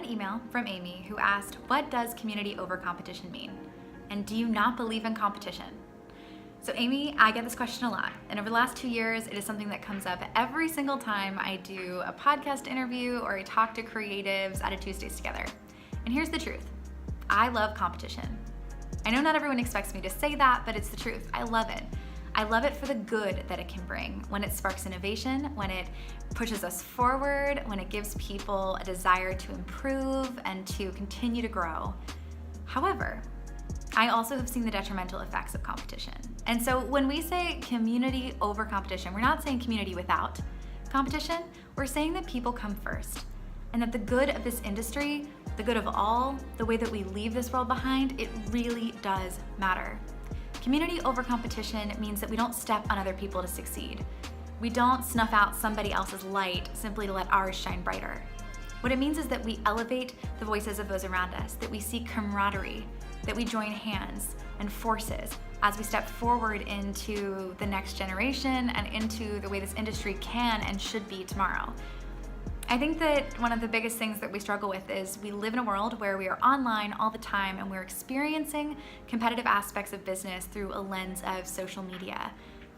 an email from Amy who asked, what does community over competition mean? And do you not believe in competition? So Amy, I get this question a lot. And over the last 2 years, it is something that comes up every single time I do a podcast interview or I talk to creatives at a Tuesdays Together. And here's the truth. I love competition. I know not everyone expects me to say that, but it's the truth. I love it. I love it for the good that it can bring, when it sparks innovation, when it pushes us forward, when it gives people a desire to improve and to continue to grow. However, I also have seen the detrimental effects of competition. And so when we say community over competition, we're not saying community without competition, we're saying that people come first, and that the good of this industry, the good of all, the way that we leave this world behind, it really does matter. Community over competition means that we don't step on other people to succeed. We don't snuff out somebody else's light simply to let ours shine brighter. What it means is that we elevate the voices of those around us, that we seek camaraderie, that we join hands and forces as we step forward into the next generation and into the way this industry can and should be tomorrow. I think that one of the biggest things that we struggle with is we live in a world where we are online all the time and we're experiencing competitive aspects of business through a lens of social media,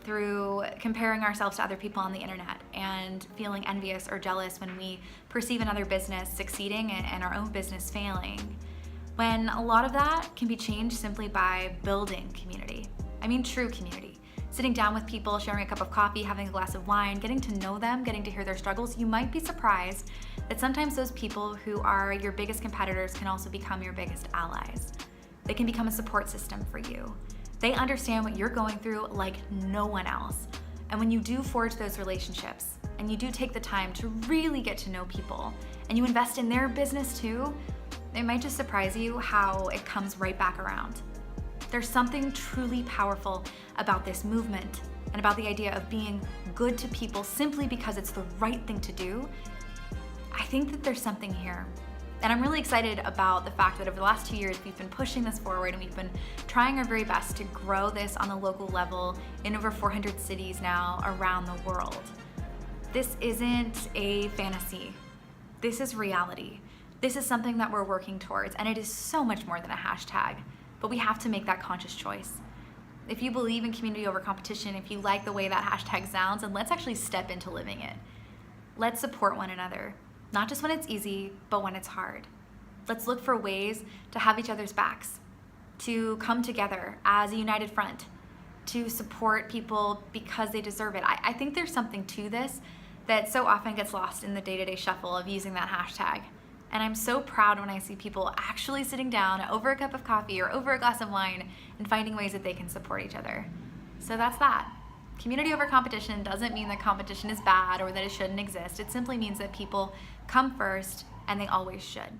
through comparing ourselves to other people on the internet and feeling envious or jealous when we perceive another business succeeding and our own business failing. When a lot of that can be changed simply by building community. I mean true community. Sitting down with people, sharing a cup of coffee, having a glass of wine, getting to know them, getting to hear their struggles. You might be surprised that sometimes those people who are your biggest competitors can also become your biggest allies. They can become a support system for you. They understand what you're going through like no one else. And when you do forge those relationships and you do take the time to really get to know people and you invest in their business too, it might just surprise you how it comes right back around. There's something truly powerful about this movement and about the idea of being good to people simply because it's the right thing to do. I think that there's something here. And I'm really excited about the fact that over the last 2 years, we've been pushing this forward and we've been trying our very best to grow this on the local level in over 400 cities now around the world. This isn't a fantasy. This is reality. This is something that we're working towards, and it is so much more than a hashtag. But we have to make that conscious choice. If you believe in community over competition, if you like the way that hashtag sounds, then let's actually step into living it. Let's support one another, not just when it's easy, but when it's hard. Let's look for ways to have each other's backs, to come together as a united front, to support people because they deserve it. I think there's something to this that so often gets lost in the day-to-day shuffle of using that hashtag. And I'm so proud when I see people actually sitting down over a cup of coffee or over a glass of wine and finding ways that they can support each other. So that's that. Community over competition doesn't mean that competition is bad or that it shouldn't exist. It simply means that people come first, and they always should.